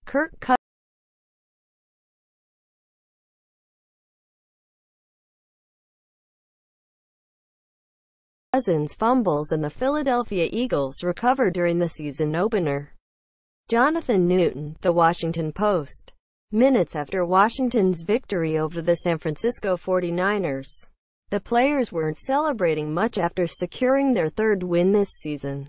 Kirk Cousins fumbles and the Philadelphia Eagles recover during the season opener. Jonathan Newton, The Washington Post. Minutes after Washington's victory over the San Francisco 49ers, the players weren't celebrating much after securing their third win this season.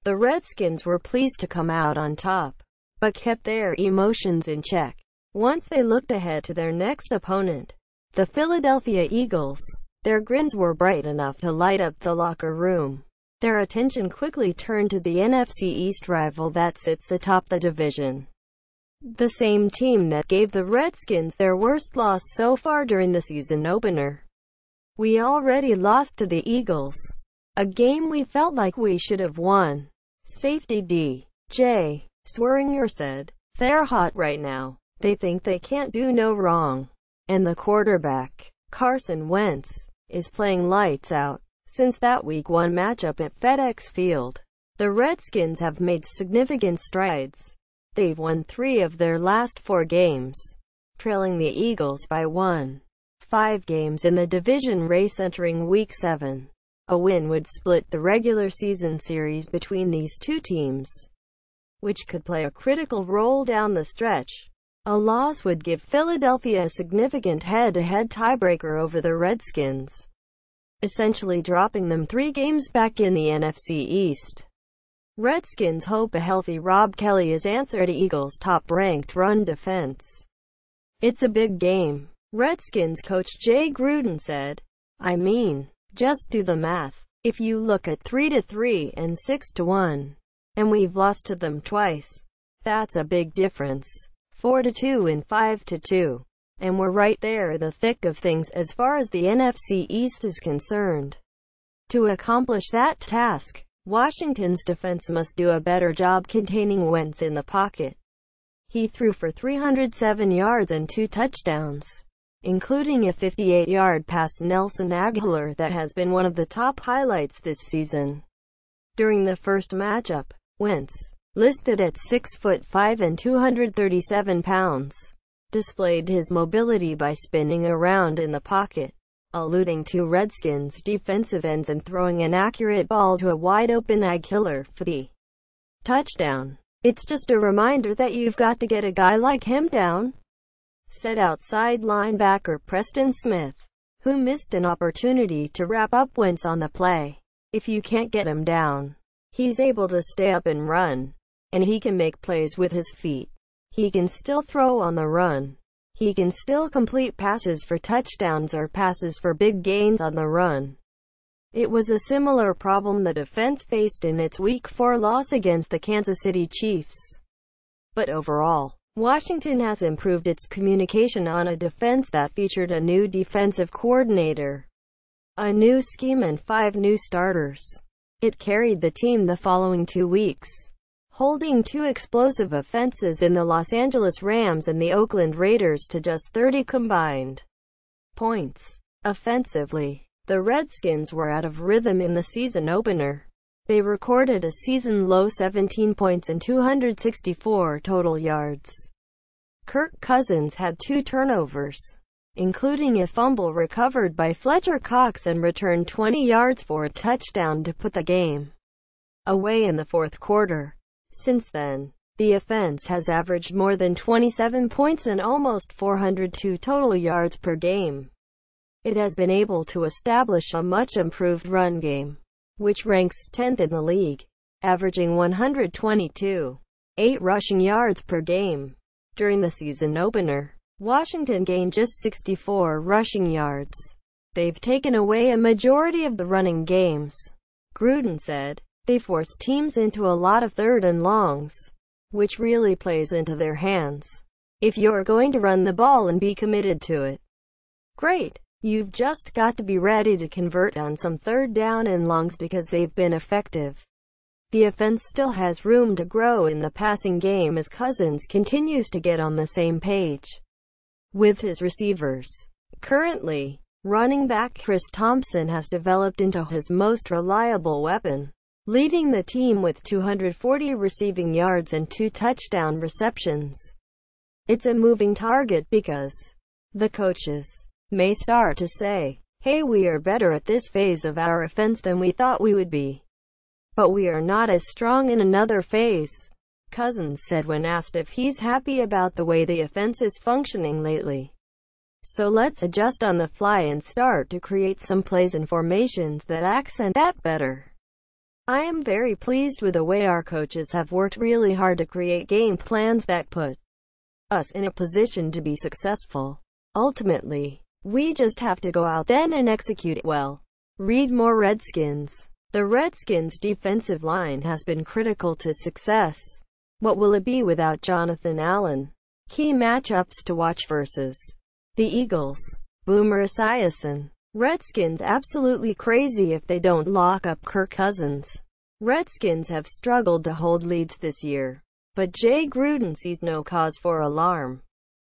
The Redskins were pleased to come out on top, but kept their emotions in check once they looked ahead to their next opponent, the Philadelphia Eagles. Their grins were bright enough to light up the locker room. Their attention quickly turned to the NFC East rival that sits atop the division. The same team that gave the Redskins their worst loss so far during the season opener. "We already lost to the Eagles. A game we felt like we should have won," safety D.J. Swearinger said. "They're hot right now. They think they can't do no wrong. And the quarterback, Carson Wentz, is playing lights out." Since that Week 1 matchup at FedEx Field, the Redskins have made significant strides. They've won 3 of their last 4 games, trailing the Eagles by 5 games in the division race entering Week 7. A win would split the regular season series between these two teams, which could play a critical role down the stretch. A loss would give Philadelphia a significant head-to-head tiebreaker over the Redskins, essentially dropping them 3 games back in the NFC East. Redskins hope a healthy Rob Kelly is answer to Eagles' top-ranked run defense. "It's a big game," Redskins coach Jay Gruden said. "I mean, just do the math. If you look at 3-3 and 6-1, and we've lost to them twice, that's a big difference. 4-2 and 5-2. And we're right there in the thick of things as far as the NFC East is concerned." To accomplish that task, Washington's defense must do a better job containing Wentz in the pocket. He threw for 307 yards and 2 touchdowns, including a 58-yard pass to Nelson Agholor that has been one of the top highlights this season. During the first matchup, Wentz, listed at 6'5" and 237 pounds, displayed his mobility by spinning around in the pocket, eluding 2 Redskins defensive ends and throwing an accurate ball to a wide-open Agholor for the touchdown. "It's just a reminder that you've got to get a guy like him down," said outside linebacker Preston Smith, who missed an opportunity to wrap up Wentz on the play. "If you can't get him down, he's able to stay up and run, and he can make plays with his feet. He can still throw on the run. He can still complete passes for touchdowns or passes for big gains on the run." It was a similar problem the defense faced in its Week 4 loss against the Kansas City Chiefs. But overall, Washington has improved its communication on a defense that featured a new defensive coordinator, a new scheme and 5 new starters. It carried the team the following 2 weeks, holding 2 explosive offenses in the Los Angeles Rams and the Oakland Raiders to just 30 combined points. Offensively, the Redskins were out of rhythm in the season opener. They recorded a season-low 17 points and 264 total yards. Kirk Cousins had 2 turnovers, including a fumble recovered by Fletcher Cox, and returned 20 yards for a touchdown to put the game away in the fourth quarter. Since then, the offense has averaged more than 27 points and almost 402 total yards per game. It has been able to establish a much-improved run game, which ranks 10th in the league, averaging 122.8 rushing yards per game. During the season opener, Washington gained just 64 rushing yards. They've taken away a majority of the running games, Gruden said. They force teams into a lot of 3rd and longs, which really plays into their hands. If you're going to run the ball and be committed to it, great. You've just got to be ready to convert on some 3rd down and longs because they've been effective. The offense still has room to grow in the passing game as Cousins continues to get on the same page with his receivers. Currently, running back Chris Thompson has developed into his most reliable weapon. leading the team with 240 receiving yards and 2 touchdown receptions. It's a moving target because the coaches may start to say, "Hey, we are better at this phase of our offense than we thought we would be. But we are not as strong in another phase," Cousins said when asked if he's happy about the way the offense is functioning lately. "So let's adjust on the fly and start to create some plays and formations that accent that better. I am very pleased with the way our coaches have worked really hard to create game plans that put us in a position to be successful. Ultimately, we just have to go out then and execute it well." Read more. Redskins. The Redskins' defensive line has been critical to success. What will it be without Jonathan Allen? Key matchups to watch versus the Eagles. Boomer Esiason. Redskins absolutely crazy if they don't lock up Kirk Cousins. Redskins have struggled to hold leads this year, but Jay Gruden sees no cause for alarm.